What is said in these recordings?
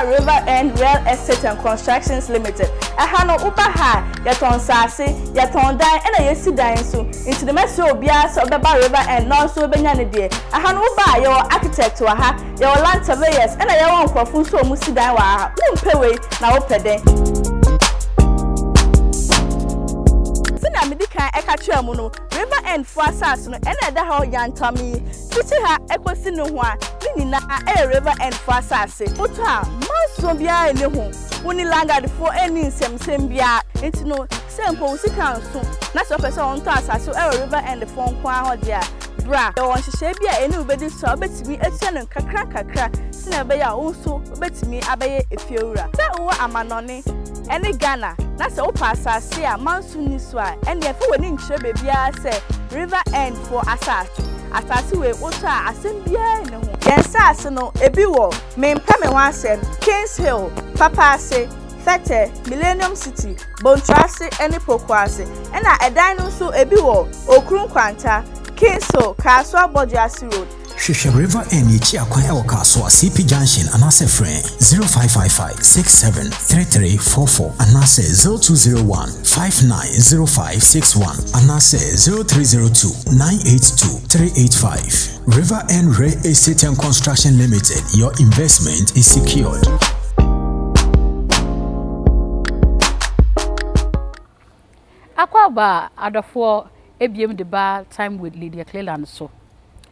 River End Real Estate and Constructions Limited. Ahano uba ha yaton sase yaton dan ena yesi dan so into the mess obia so beba River End no so benya ne de. Ahano uba your architect wa ha your land surveyors ena ye won kwafun so mu si dan wa ha umpewe na opede. Sina medikan eka twa mu no River End fo asase no ena da ha yantami titi ha ekosi no ho a nina e River End fo asase oto a manso bia ene ho woni landard fo eni nsem bia entino sempo usika nso na so pese on to asase e River End fo nko a dia bra e won hihye bia eni ubedi so obetimi etia kakra sina be ya wonso obetimi abaye efiewura se wo amanone eni Ghana na se wo asase a manso ni so a eni efe woni nkyere bebia se River End fo asase asase we oto a asem bia ne ho yensase no ebi wo mempame ho asem Kings Hill Papase Fete Millennium City Bontrase ene Pokwase ena edan no so ebi wo Okrun Kwanta Kings Hill Kaswa Bojiasi Road Shusha River End Yichi akwan e Kaswa CP Junction anase friend 0555673344 anase 0201590561 anase 0302982385 River End Real Estate and Construction Limited, your investment is secured. Akwaba adafo ebiem de ba time with Lydia Cleland so.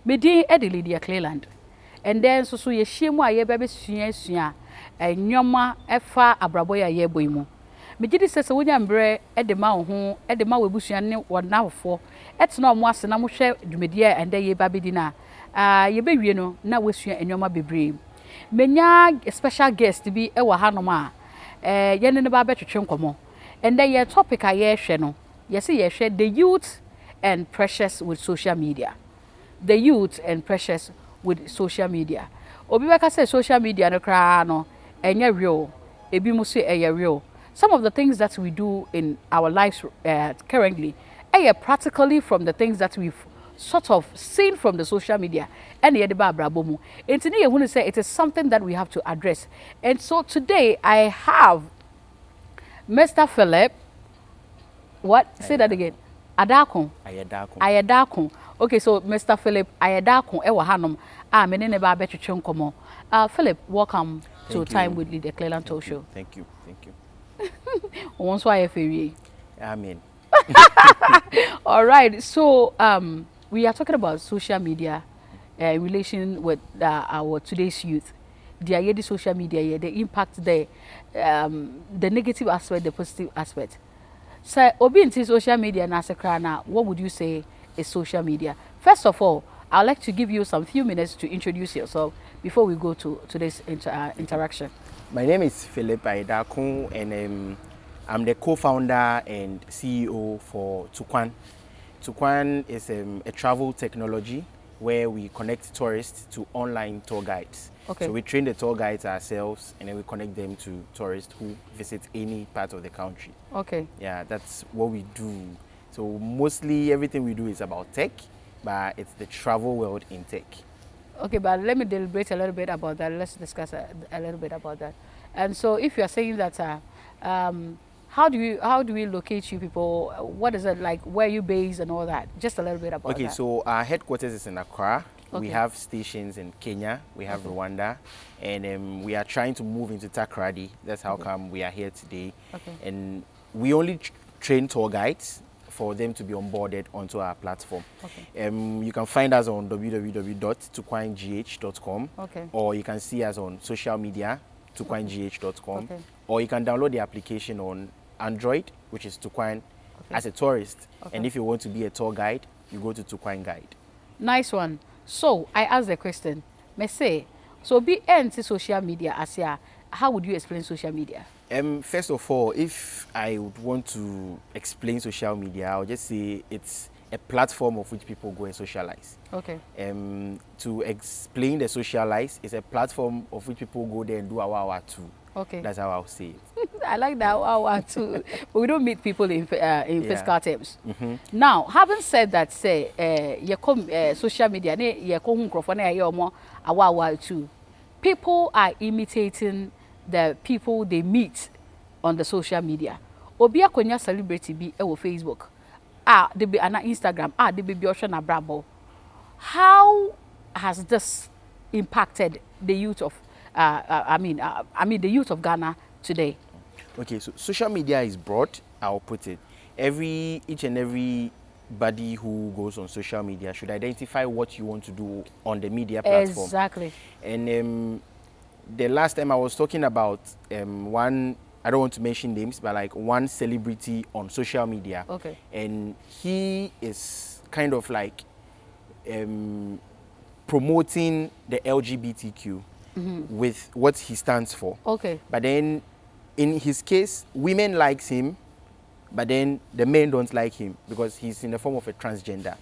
Me din e de Lydia Cleland. And then so ye hyiemu a ye bebe sua enwoma efa abrabo ya ye boimu. Me gidi sese wonya mbre e de ma ho e de ma webusua ne wonafo etena omo ase na mo hwe dwumedia ende ye ba bedi na ye bewie no na wesua enwoma bebre. Menya special guest bi e wa hanom a ye ne ba betwetwe nkomo. And then your topic I share no. Yes, you share the youth and pressures with social media. The youth and pressures with social media. Obi beka say social media no kra no enye real. Ebi mu say enye real. Some of the things that we do in our lives currently are practically from the things that we've sort of seen from the social media. And ye de ba brabo mu. Entini ye hunu say it is something that we have to address. And so today I have Mr. Philip, what? Say that again. Adako. Ayadako. Okay, so Mr. Philip Ayadako, ewa hanom. Menene ba betwetwe nkomo. Philip, welcome to Time with Lydia Cleland Talk Show. Thank you. Once why FAA. Amen. All right. So we are talking about social media in relation with our today's youth. The social media, the impact there, the negative aspect, the positive aspect. So, obi into social media na sekrana, what would you say is social media? First of all, I'd like to give you some few minutes to introduce yourself before we go to today's interaction. My name is Philip Darko, and I'm the co-founder and CEO for Tukwan. Tukwan is a travel technology where we connect tourists to online tour guides. Okay. So we train the tour guides ourselves, and then we connect them to tourists who visit any part of the country. Okay. Yeah, that's what we do. So mostly everything we do is about tech, but it's the travel world in tech. Okay, but let me deliberate a little bit about that. Let's discuss a little bit about that. And so if you are saying that, how do we locate you people? What is it like? Where are you based and all that? Just a little bit about that. Okay, so our headquarters is in Accra. Okay. We have stations in Kenya, we have Rwanda, and we are trying to move into Takoradi. That's how come we are here today. Okay. And we only train tour guides for them to be onboarded onto our platform. Okay. You can find us on www.tukwangh.com, Okay. or you can see us on social media, tukwangh.com, Okay. or you can download the application on Android, which is Tukwan, as a tourist. Okay. And if you want to be a tour guide, you go to Tukwan Guide. Nice one. So I asked the question. Me say, so be into social media as how would you explain social media? First of all, if I would want to explain social media, I would just say it's a platform of which people go and socialize. Okay. To explain the socialize, it's a platform of which people go there and do our too. Okay. That's how I'll say it. I like that wow too. But we don't meet people in physical terms. Mm-hmm. Now, having said that, say you come social media, you come microphone, you more wow too. People are imitating the people they meet on the social media. Obi akonya celebrity bi ewo Facebook. They be on Instagram. They be Ocean Abrabo. How has this impacted the youth of the youth of Ghana today? Okay, so social media is broad, I'll put it. Each and every body who goes on social media should identify what you want to do on the media platform. Exactly. And the last time I was talking about one, I don't want to mention names, but like one celebrity on social media. Okay. And he is kind of like promoting the LGBTQ with what he stands for. Okay. But then in his case, women likes him, but then the men don't like him because he's in the form of a transgender.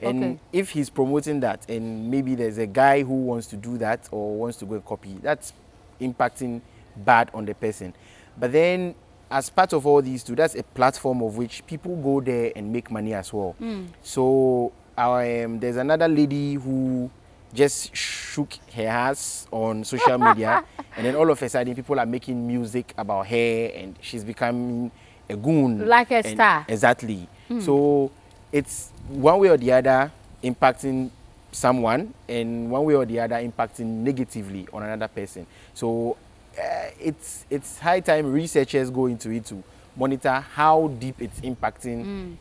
And if he's promoting that, and maybe there's a guy who wants to do that or wants to go and copy, that's impacting bad on the person. But then as part of all these two, that's a platform of which people go there and make money as well. So there's another lady who just shook her ass on social media and then all of a sudden people are making music about her and she's becoming a goon. Like a star. Exactly. So it's one way or the other impacting someone and one way or the other impacting negatively on another person. So it's high time researchers go into it to monitor how deep it's impacting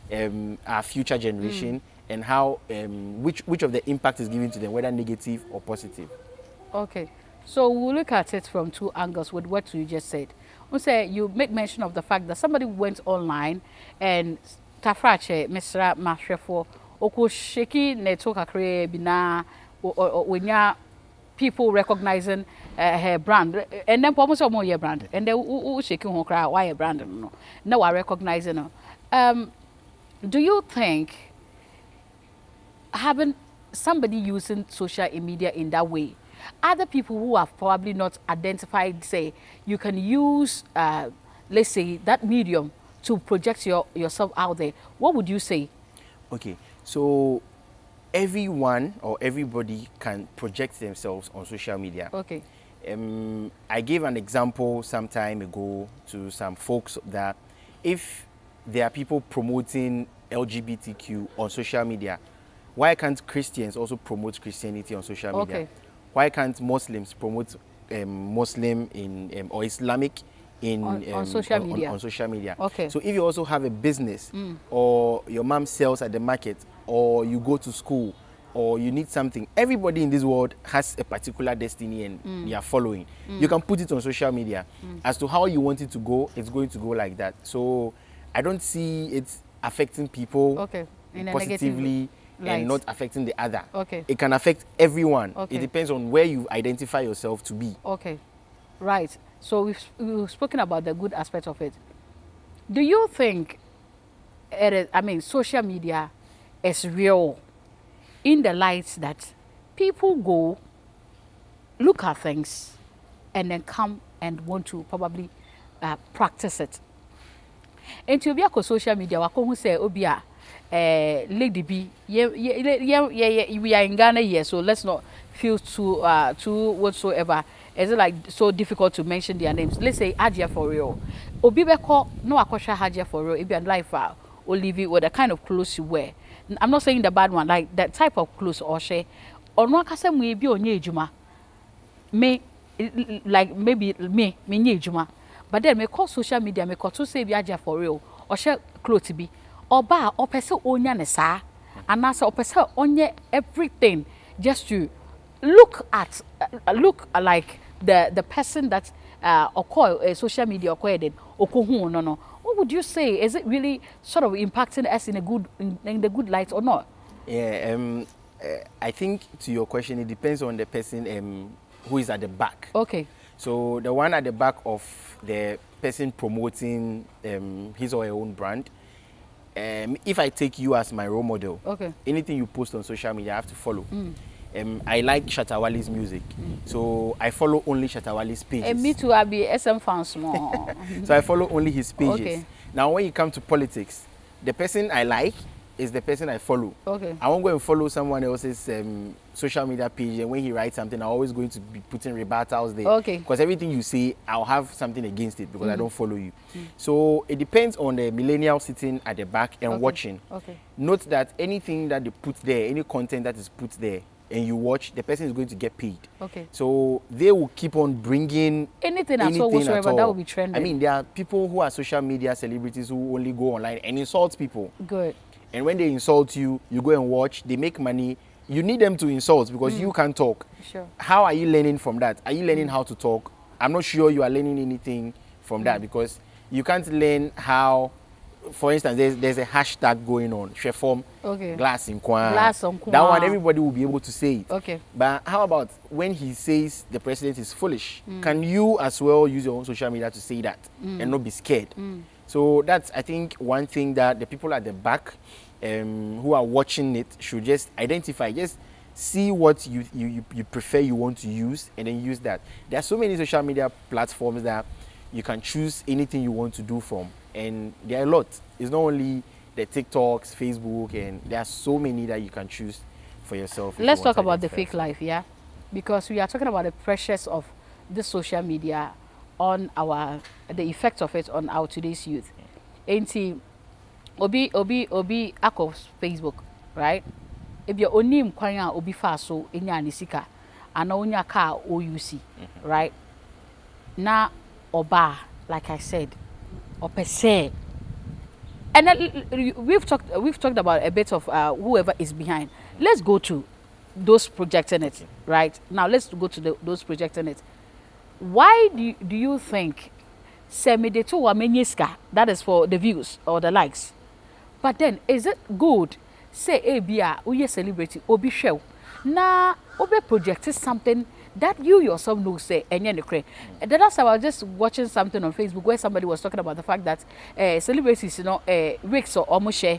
our future generation and how which of the impact is given to them, whether negative or positive. Okay, so we'll look at it from two angles with what you just said. We say you make mention of the fact that somebody went online and Tafrache, Mr. Mashrefo, Oko Sheki Network Bina, when people recognizing her brand, and then almost more your brand, and then shaking her cry, why a brand? No, I recognizing her. Do you think having somebody using social media in that way, other people who have probably not identified, say, you can use, let's say, that medium to project yourself out there, what would you say? Okay, so everyone or everybody can project themselves on social media. Okay. I gave an example some time ago to some folks that if there are people promoting LGBTQ on social media, why can't Christians also promote Christianity on social media? Okay. Why can't Muslims promote Muslim in or Islamic on social media? On social media. Okay. So if you also have a business or your mom sells at the market or you go to school or you need something, everybody in this world has a particular destiny and they are following. You can put it on social media. As to how you want it to go, it's going to go like that. So I don't see it affecting people positively and not affecting the other. Okay. It can affect everyone. Okay. It depends on where you identify yourself to be. Okay. Right. So we've spoken about the good aspect of it. Do you think social media is real in the light that people go look at things and then come and want to probably practice it? And to be a social media, who say obia lady B, we are in Ghana here, so let's not feel too whatsoever. Is it like so difficult to mention their names? Let's say Hajia for real. Obibeko no akosha Hajia for real. If you're life or leave it with the kind of clothes you wear. I'm not saying the bad one, like that type of clothes or she or no kasem we be onye ejuma. Me like maybe me nye ejuma. But then me call social media me call to say be Hajia for real or she clothes be or ba or person onya ne sa and answer or person onye everything just to look like the person that social media no. What would you say? Is it really sort of impacting us in the good light or not? Yeah, I think to your question, it depends on the person who is at the back. Okay. So the one at the back of the person promoting his or her own brand, if I take you as my role model, okay, anything you post on social media, I have to follow. I like Shatawali's music, so I follow only Shatawali's pages. And me too, I be SM fan small. So I follow only his pages. Okay. Now, when you come to politics, the person I like is the person I follow. Okay. I won't go and follow someone else's social media page, and when he writes something, I'm always going to be putting rebuttals there. Okay. Because everything you say, I'll have something against it because I don't follow you. So it depends on the millennial sitting at the back and watching. Okay. Note that anything that they put there, any content that is put there, and you watch, the person is going to get paid. Okay. So they will keep on bringing anything at all whatsoever that will be trending. I mean, there are people who are social media celebrities who only go online and insult people. Good. And when they insult you, you go and watch, they make money. You need them to insult because you can't talk. Sure. How are you learning from that? Are you learning how to talk? I'm not sure you are learning anything from that because you can't learn how, for instance, there's a hashtag going on, Sheform, Okay. glass in Kwan. Glass on Kwan. That one, everybody will be able to say it. Okay. But how about when he says the president is foolish? Can you as well use your own social media to say that and not be scared? So that's, I think, one thing that the people at the back who are watching it should just identify. Just see what you prefer, you want to use, and then use that. There are so many social media platforms that you can choose anything you want to do from. And there are a lot. It's not only the TikToks, Facebook, and there are so many that you can choose for yourself. Let's talk about the fake life, yeah? Because we are talking about the pressures of this social media on the effect of it on our today's youth. Ain't obi akos Facebook, right? If you're only kwanya obi fa so enya nisika ana onya car OUC, right? Na oba, like I said, or per se. And then we've talked about a bit of whoever is behind. Let's go to those projecting it, right? Now let's go to those projecting it. Why do you think semideto wa menyeska, that is for the views or the likes? But then is it good say abia uye celebrity obi show na obe projected something that you yourself know say enye nekre? The last time I was just watching something on Facebook where somebody was talking about the fact that celebrities, you know, wigs or almost share,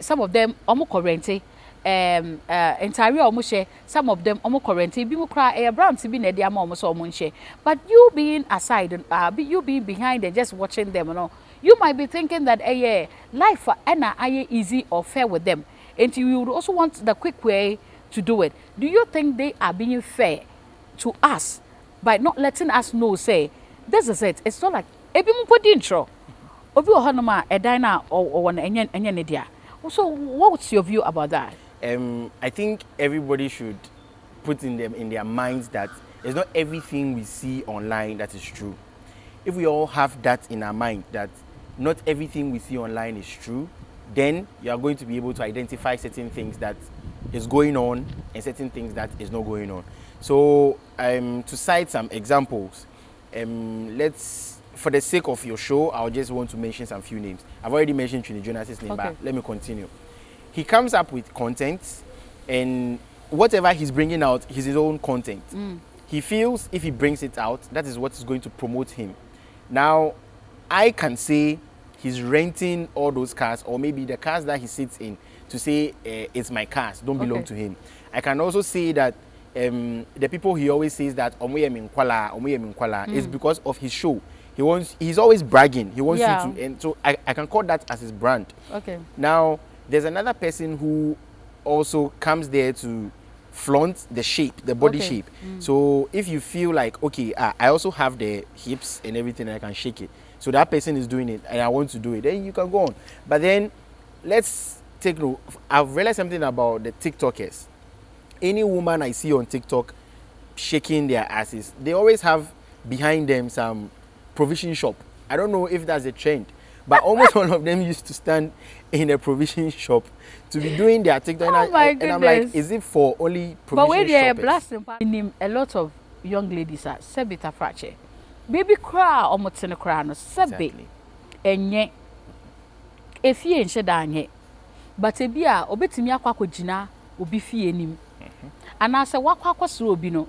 some of them almost currency, entire almost share, some of them almost currency, be more cry brand to be near the almost almost share. But you being aside, you being behind and just watching them, you know, you might be thinking that life is easy or fair with them, and you would also want the quick way to do it. Do you think they are being fair to us by not letting us know, say, this is it? It's not like ebi mo put intro. Obi ohanoma edina or one enye. So what's your view about that? I think everybody should put in their minds that it's not everything we see online that is true. If we all have that in our mind, that not everything we see online is true, then you are going to be able to identify certain things that is going on and certain things that is not going on. So to cite some examples, for the sake of your show, I just want to mention some few names. I've already mentioned Trini Jonas's name, but let me continue. He comes up with content, and whatever he's bringing out is his own content. He feels if he brings it out, that is what is going to promote him. Now, I can say he's renting all those cars, or maybe the cars that he sits in, to say it's my cars, don't belong to him. I can also say that the people he always says that is because of his show. He's always bragging. He wants you to, and so I can call that as his brand. Okay. Now there's another person who also comes there to flaunt the shape, the body shape. So if you feel like, okay, I also have the hips and everything, and I can shake it. So that person is doing it, and I want to do it. Then you can go on. But then let's take note. I've realized something about the TikTokers. Any woman I see on TikTok shaking their asses, they always have behind them some provision shop. I don't know if that's a trend, but almost all of them used to stand in a provision shop to be doing their TikTok. And I'm like, is it for only provision shoppers? But when they're blasting, a lot of young ladies are sebita frache. Baby cry almost in a cry no sebe. Enye if ye nche danye. But ebia obetimi akwa kojina obi fie nim. Ana se wakwa kwasro obi no.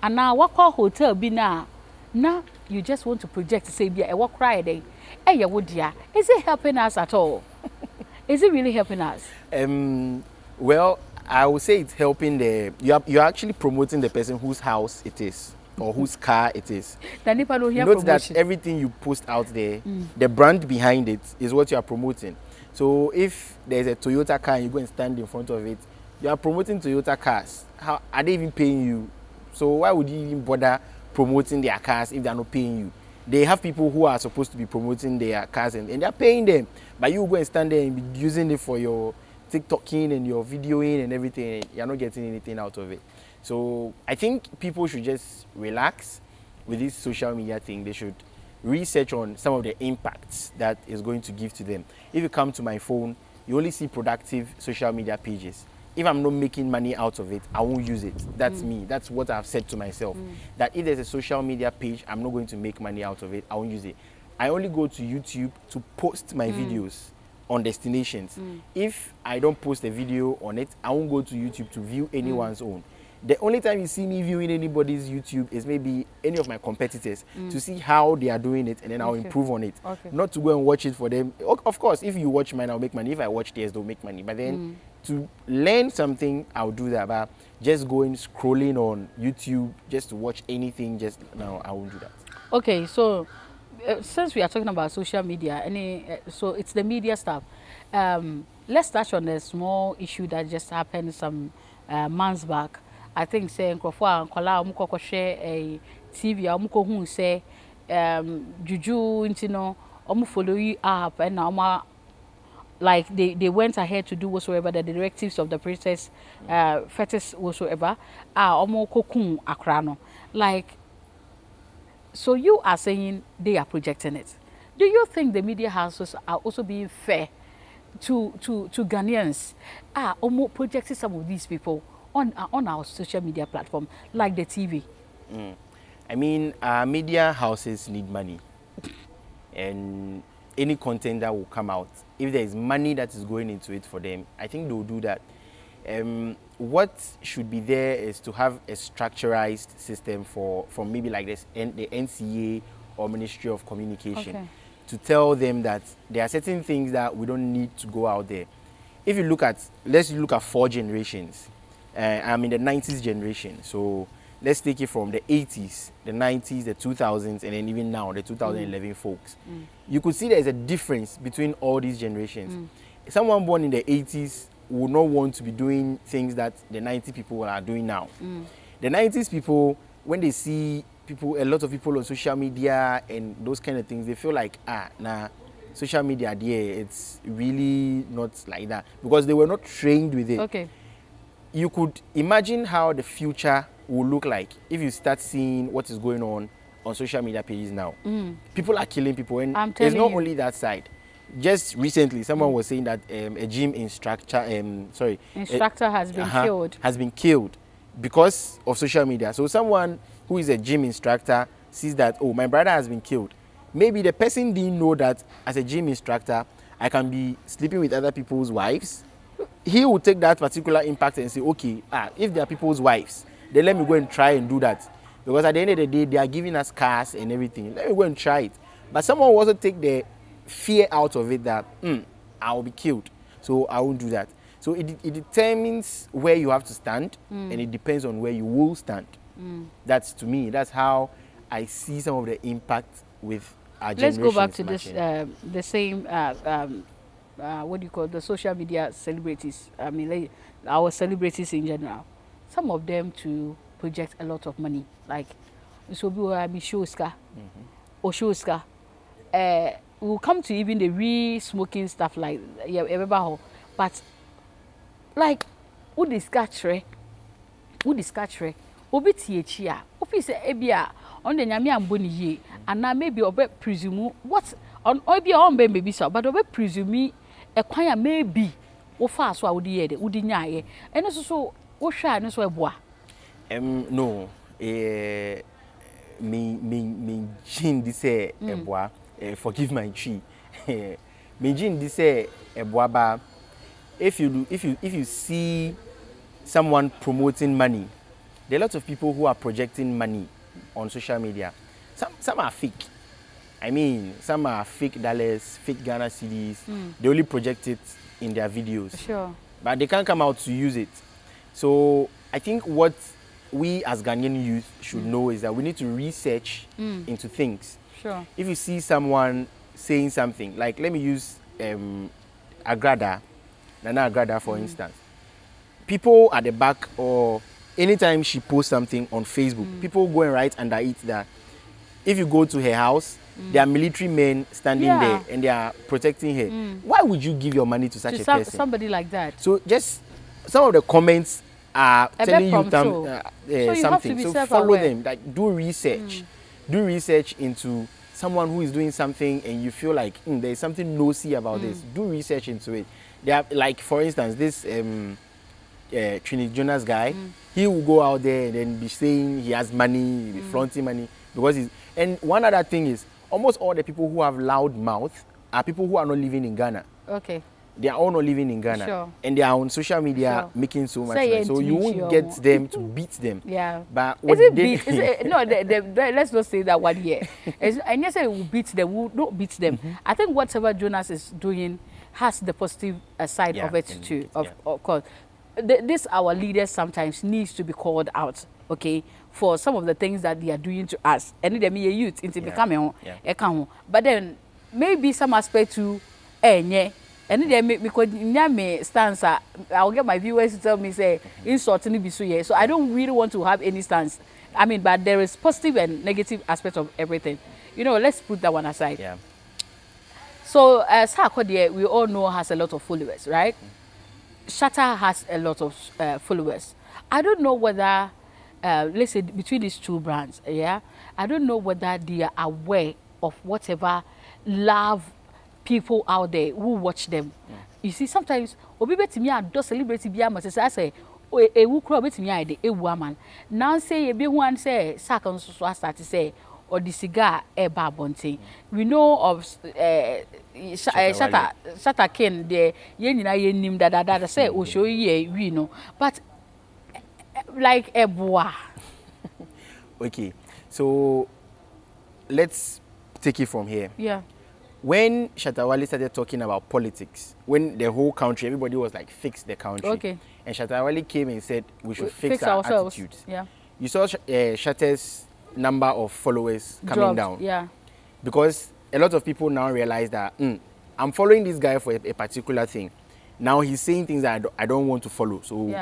Ana wakwa hotel bi na you just want to project say bia e wo cry dey. Eye wo dia. Is it helping us at all? Is it really helping us? Well, I would say it's helping you're actually promoting the person whose house it is or whose car it is. Note that everything you post out there, the brand behind it is what you are promoting. So if there's a Toyota car and you go and stand in front of it, you are promoting Toyota cars. How are they even paying you? So why would you even bother promoting their cars if they are not paying you? They have people who are supposed to be promoting their cars and they are paying them. But you go and stand there and be using it for your TikToking and your videoing and everything, and you're not getting anything out of it. So I think people should just relax with this social media thing. They should research on some of the impacts that is going to give to them. If you come to my phone, you only see productive social media pages. If I'm not making money out of it, I won't use it. That's me. That's what I've said to myself. That if there's a social media page, I'm not going to make money out of it, I won't use it. I only go to YouTube to post my videos on destinations. If I don't post a video on it, I won't go to YouTube to view anyone's own. The only time you see me viewing anybody's YouTube is maybe any of my competitors to see how they are doing it, and then I'll improve on it. Not to go and watch it for them. Of course, if you watch mine, I'll make money. If I watch theirs, they'll make money. But then to learn something, I'll do that. But just going scrolling on YouTube just to watch anything, just now, I won't do that. Okay, so since we are talking about social media, so it's the media stuff. Let's touch on a small issue that just happened some months back. I think saying Kofa and Kola share a TV, who say Juju intino follow you up and now like they went ahead to do whatsoever the directives of the princess fetus whatsoever kokun akrano. Like, so you are saying they are projecting it. Do you think the media houses are also being fair to Ghanaians? Projecting some of these people on our social media platform, like the TV. I mean, media houses need money, and any content that will come out, if there is money that is going into it for them, I think they will do that. What should be there is to have a structurized system from maybe like this, the NCA or Ministry of Communication, to tell them that there are certain things that we don't need to go out there. If you look at, let's look at 4 generations. I'm in the 90s generation, so let's take it from the 80s, the 90s, the 2000s, and then even now, the 2011 folks. You could see there's a difference between all these generations. Someone born in the 80s would not want to be doing things that the 90 people are doing now. The 90s people, when they see people, a lot of people on social media and those kind of things, they feel like, social media, it's really not like that, because they were not trained with it. Okay. You could imagine how the future will look like if you start seeing what is going on social media pages now. People are killing people, and it's not only that side. Just recently, someone was saying that a gym instructor, has been killed. Has been killed because of social media. So someone who is a gym instructor sees that, oh, my brother has been killed. Maybe the person didn't know that as a gym instructor, I can be sleeping with other people's wives. He will take that particular impact and say, okay, if they are people's wives, then let me go and try and do that. Because at the end of the day, they are giving us cars and everything. Let me go and try it. But someone will also take the fear out of it that, I will be killed, so I won't do that. So it determines where you have to stand, and it depends on where you will stand. That's, to me, that's how I see some of the impact with our generation. Let's go back to this, the same, what do you call the social media celebrities? I mean, our celebrities in general. Some of them to project a lot of money, like so Mishoska or Shoska. We'll come to even the re-smoking stuff like but like who discuss obi tie office ebia on the nyame amboni ye and now maybe obe presume what on obi on baby so but obe presume e kwan maybe wo fa so a wo di ye de wo di nyaaye eno so wo hwa no so eboa no me gin this eboa forgive my tree me gin this eboa ba if you see someone promoting money, there are lots of people who are projecting money on social media. Some are fake. I mean, some are fake dollars, fake Ghana cedis. They only project it in their videos. Sure. But they can't come out to use it. So I think what we as Ghanaian youth should know is that we need to research into things. Sure. If you see someone saying something, like let me use Agrada, Nana Agrada, for instance, people at the back or anytime she posts something on Facebook, people go and write under it that if you go to her house, there are military men standing there and they are protecting her. Why would you give your money to such a person? Somebody like that. So just some of the comments are telling you so something. So follow them. Like do research. Do research into someone who is doing something and you feel like there is something nosy about this. Do research into it. They are, like for instance, this Trinity Jonas guy. He will go out there and then be saying he has money, be flaunting money because he's. And one other thing is, almost all the people who have loud mouth are people who are not living in Ghana. Okay. They are all not living in Ghana. Sure. And they are on social media making so much noise. So you won't get them to beat them. Yeah. But is it beat? Is it, no, let's not say that one here. And yes, we will beat them. We will not beat them. I think whatever Jonas is doing has the positive side of it too. Of course. This our leaders sometimes needs to be called out, okay, for some of the things that they are doing to us. And they may youth into becoming but then maybe some aspect to and then because me stance I'll get my viewers to tell me say insulting be so so I don't really want to have any stance. I mean, but there is positive and negative aspect of everything. You know, let's put that one aside. Yeah. So Sarkodie, we all know has a lot of followers, right? Shatta has a lot of followers. I don't know whether, let's say, between these two brands, I don't know whether they are aware of whatever love people out there who watch them. You see, sometimes, obi betimi ado celebrity bi am say ewu kro betimi ade ewu aman. Now say ebi hu an say sakan so start say or the cigar eba bonte. We know of Shatta Ken the ye nyina ye nim da say o show ye we know. But like eboa. Okay. So let's take it from here. Yeah. When Shatta Wale started talking about politics, when the whole country, everybody was like, fix the country. Okay. And Shatta Wale came and said, we should fix our ourselves. attitudes. Yeah. You saw Shatta's number of followers coming down. Yeah. Because a lot of people now realize that, I'm following this guy for a particular thing. Now he's saying things that I don't want to follow. So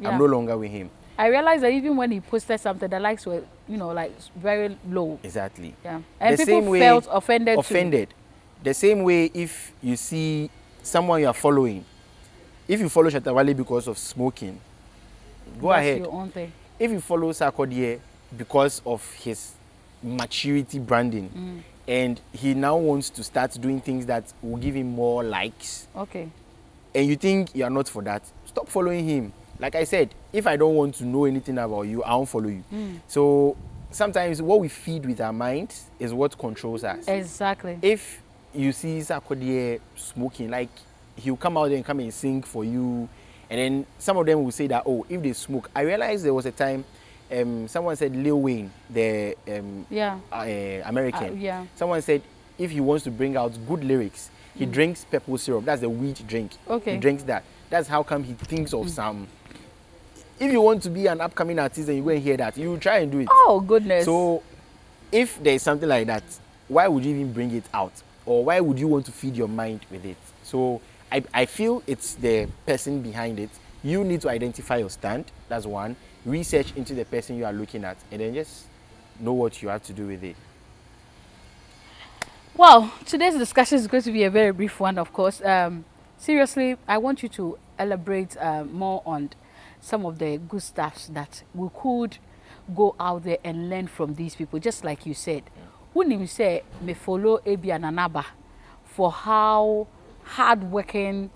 I'm no longer with him. I realized that even when he posted something, the likes were, like very low. Exactly. Yeah. And the people felt offended. Offended. The same way if you see someone you are following, if you follow Shatta Wale because of smoking, go ahead. Your own thing. If you follow Sarkodie because of his maturity branding, and he now wants to start doing things that will give him more likes, okay, and you think you are not for that, stop following him. Like I said, if I don't want to know anything about you, I won't follow you. So sometimes what we feed with our minds is what controls us. Exactly. If you see Sarkodie smoking, like he'll come out there and come and sing for you, and then some of them will say that, oh, if they smoke. I realized there was a time someone said Lil Wayne, the American, someone said if he wants to bring out good lyrics, he drinks purple syrup. That's the wheat drink. Okay. He drinks that. That's how come he thinks of some. If you want to be an upcoming artist and you go and hear that, you try and do it. Oh, goodness. So if there's something like that, why would you even bring it out? Or why would you want to feed your mind with it? So I feel it's the person behind it. You need to identify your stand. That's one. Research into the person you are looking at, and then just know what you have to do with it. Well, today's discussion is going to be a very brief one, of course. Seriously, I want you to elaborate more on some of the good stuff that we could go out there and learn from these people, just like you said. When you say me follow Ebi and Anaba for how hardworking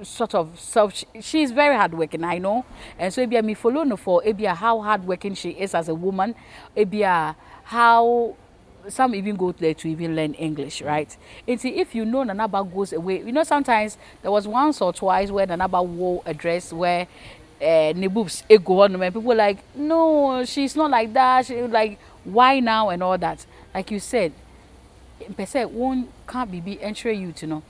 sort of self. She's very hardworking, I know, and so Ebi me follow no for Ebi how hardworking she is as a woman. Ebi how some even go there to even learn English, right? And see, if you know Nanaba goes away, sometimes there was once or twice where Nanaba wore a dress where Neboops ego on and people like, no, she's not like that. She like, why now and all that? Like you said, per se, one can't be entering you to know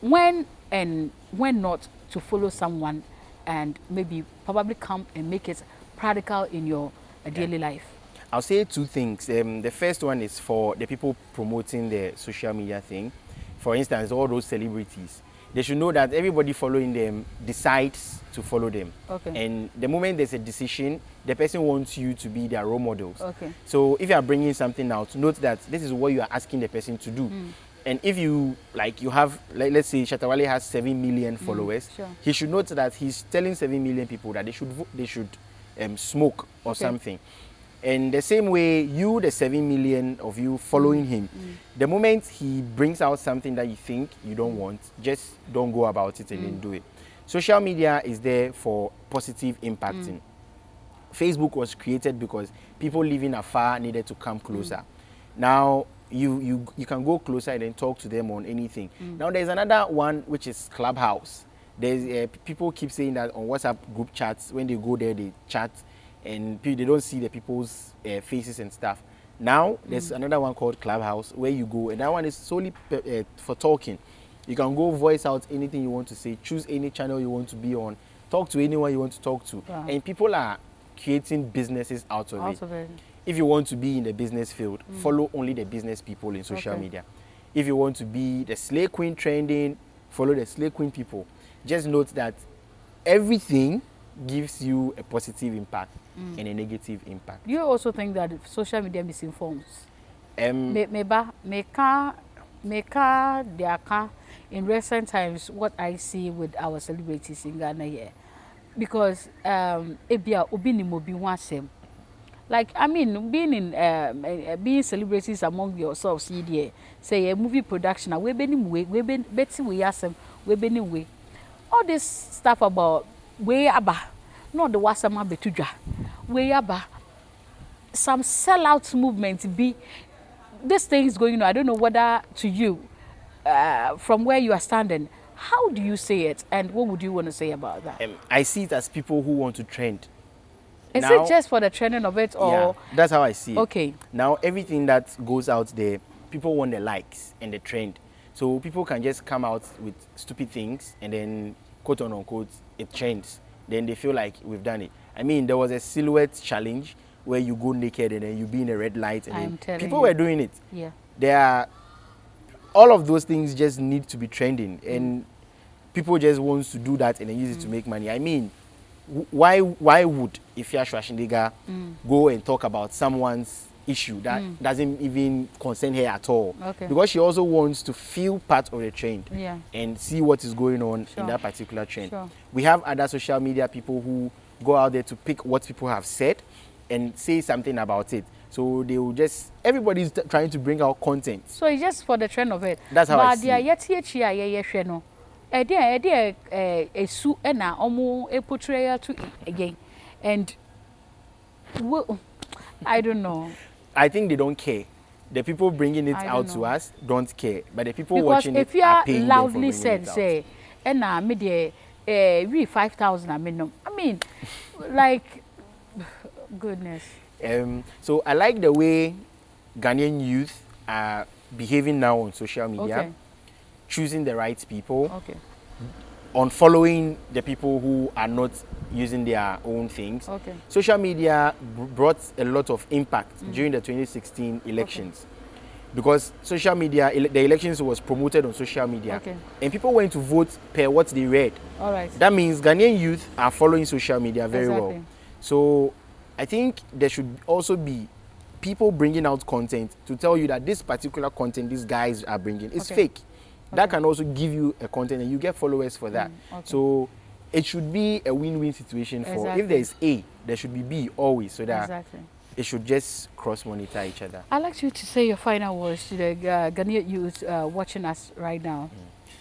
when and when not to follow someone and maybe probably come and make it practical in your daily life. I'll say two things. The first one is for the people promoting the social media thing. For instance, all those celebrities. They should know that everybody following them decides to follow them. Okay. And the moment there's a decision, the person wants you to be their role models. Okay. So if you are bringing something out, note that this is what you are asking the person to do. And if you, like you have, like, let's say Shatawale has 7 million followers, sure. he should note that he's telling 7 million people that they should smoke or something. And the same way, you, the 7 million of you following him, the moment he brings out something that you think you don't want, just don't go about it and then do it. Social media is there for positive impacting. Facebook was created because people living afar needed to come closer. Now, you can go closer and then talk to them on anything. Now, there's another one, which is Clubhouse. There's people keep saying that on WhatsApp group chats, when they go there, they chat, and they don't see the people's faces and stuff. Now, there's another one called Clubhouse, where you go, and that one is solely for talking. You can go voice out anything you want to say, choose any channel you want to be on, talk to anyone you want to talk to. Wow. And people are creating businesses out of it. If you want to be in the business field, follow only the business people in social media. If you want to be the slay queen trending, follow the slay queen people. Just note that everything gives you a positive impact and a negative impact. Do you also think that social media misinforms? In recent times, what I see with our celebrities in Ghana here, because like, I mean, being celebrities among yourselves, say a movie production, all this stuff about way aba, not the wasama betuja, way aba, some sellout movement be. This thing is going on. I don't know whether to you, from where you are standing, how do you see it, and what would you want to say about that? I see it as people who want to trend. Is it just for the trending of it, or? Yeah, that's how I see it. Okay. Now, everything that goes out there, people want the likes and the trend. So people can just come out with stupid things and then, quote unquote, it trends. Then they feel like we've done it. I mean, there was a silhouette challenge where you go naked and then you be in a red light, and then people were doing it. Yeah. All of those things just need to be trending, and people just want to do that and then use it to make money. I mean, why would Ifya Schwarzenegger go and talk about someone's issue that doesn't even concern her at all? Because she also wants to feel part of the trend and see what is going on in that particular trend. We have other social media people who go out there to pick what people have said and say something about it. So they will just, everybody's trying to bring out content. So it's just for the trend of it. That's how I see it. Portrayal to again, and I don't know. I think they don't care. The people bringing it out to us don't care, but the people because watching if it you are paying loudly them for bringing said, it out. say, and media, we 5,000. I mean, like, goodness. So I like the way Ghanaian youth are behaving now on social media, choosing the right people, on following the people who are not using their own things. Social media brought a lot of impact during the 2016 elections, because social media, the elections was promoted on social media, and people went to vote per what they read. That means Ghanaian youth are following social media very well. So I think there should also be people bringing out content to tell you that this particular content these guys are bringing is fake. That can also give you a content and you get followers for that. So it should be a win-win situation for, if there is A, there should be B always, so that it should just cross-monitor each other. I'd like you to say your final words to the Ghanaian youth watching us right now.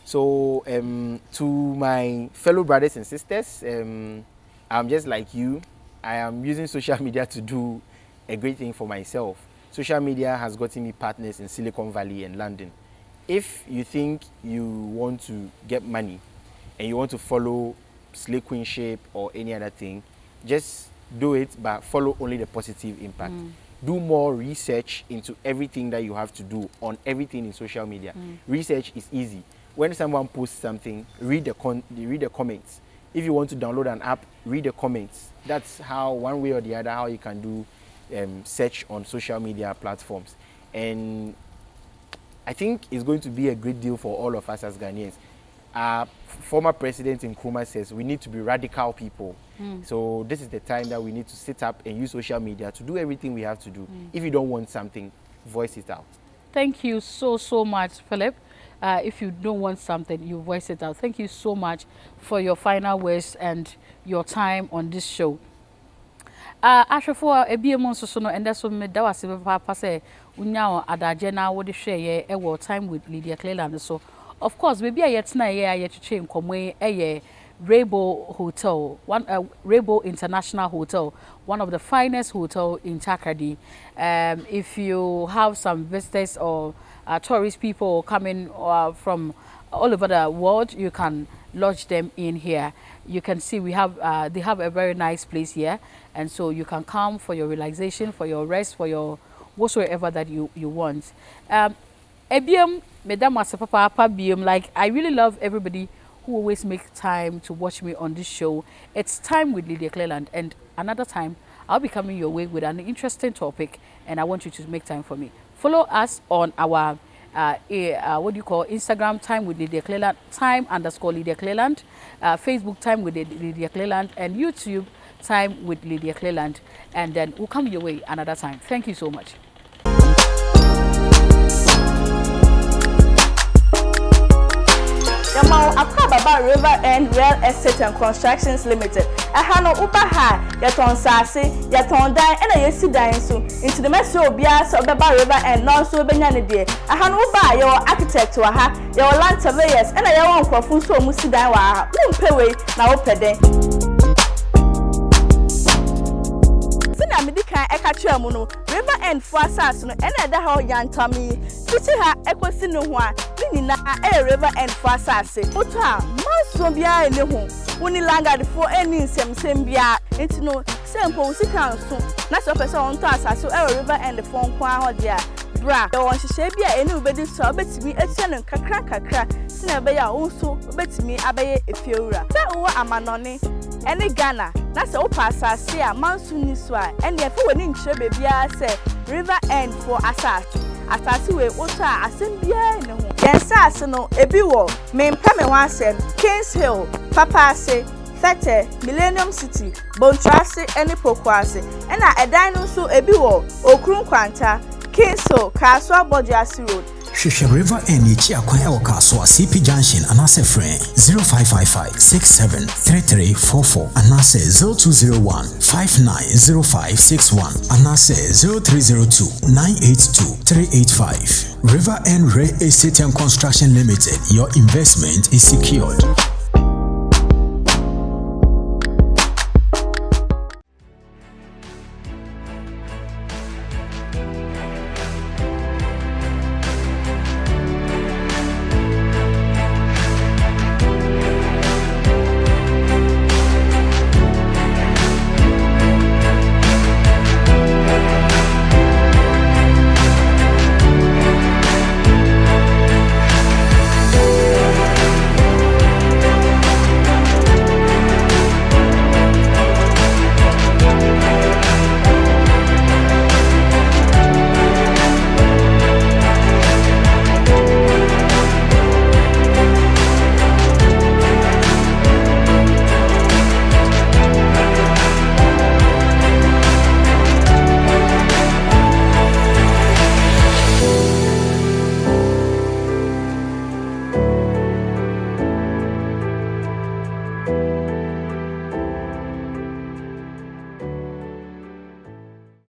So to my fellow brothers and sisters, I'm just like you. I am using social media to do a great thing for myself. Social media has gotten me partners in Silicon Valley and London. If you think you want to get money and you want to follow slay queenship or any other thing, just do it, but follow only the positive impact. Do more research into everything that you have to do on everything in social media. Research is easy. When someone posts something, read the comments. If you want to download an app, read the comments. That's how, one way or the other, how you can do search on social media platforms. And I think it's going to be a great deal for all of us as Ghanaians. Former President Nkrumah says we need to be radical people. So this is the time that we need to sit up and use social media to do everything we have to do. If you don't want something, voice it out. Thank you so much, Philip. If you don't want something, you voice it out. Thank you so much for your final words and your time on this show. Ashafo ebiemo nso no ende so me da wase papa say unya adaje na wo de hwe ye e time with Lydia Cleland. So of course baby ayetena ye ayetwe nkomo ye Rainbow Hotel, Rainbow International Hotel, one of the finest hotel in Takoradi. If you have some visitors or tourist people coming from all over the world, you can lodge them in here. You can see we have they have a very nice place here, and so you can come for your relaxation, for your rest, for your whatsoever that you want. Ebiem, Madam Papa Biem, like I really love everybody who always make time to watch me on this show. It's Time with Lydia Cleland, and another time I'll be coming your way with an interesting topic, and I want you to make time for me. Follow us on our Instagram, Time with Lydia Cleland, Time_Lydia Cleland, Facebook, Time with Lydia Cleland, and YouTube, Time with Lydia Cleland, and then we'll come your way another time. Thank you so much. Yamao Akababa River and Real Estate and Constructions Limited. Ahano Upaha, Yaton Sasi, Yaton Dine, and a Yesi Dine so into the Meso Bias of Baba River and non so Benyanidi. Ahano Uba, your architect to aha, your land surveyors, and a yawn for Fuso Musidawa, Umpewe, now Pede. Medika ekachi amuno river end for asas no ena da ha yantami titi ha ekosi no ho a nyina river end for asas oto a maso bia ene ho woni langard for eni nsem bia entino sempo sika nso na so pese on to asas river end for nko a ho dia bra e won hihye bia eni obedi so obetimi etia no kakra sina be ya onso obetimi abaye efiewura ta wo amanone eni Ghana na se opa asase a mansu ni so a ene efe woni nkyere bebia se river end for asase we oto a asem bia ne ho yensase no ebi wo mempame wansem Kings Hill Papase Fete Millennium City Bontrase ene Pokwase ena edan no so ebi wo Okrun Kwanta Kings Hill Kaswa Bodiasi Road Shisha River and Yichiakwa Elkaswa CP Junction Anase Friend 0555 673344 Anase 0201 590561 Anase 0302 982 385 River and Ray Estate and Construction Limited. Your investment is secured.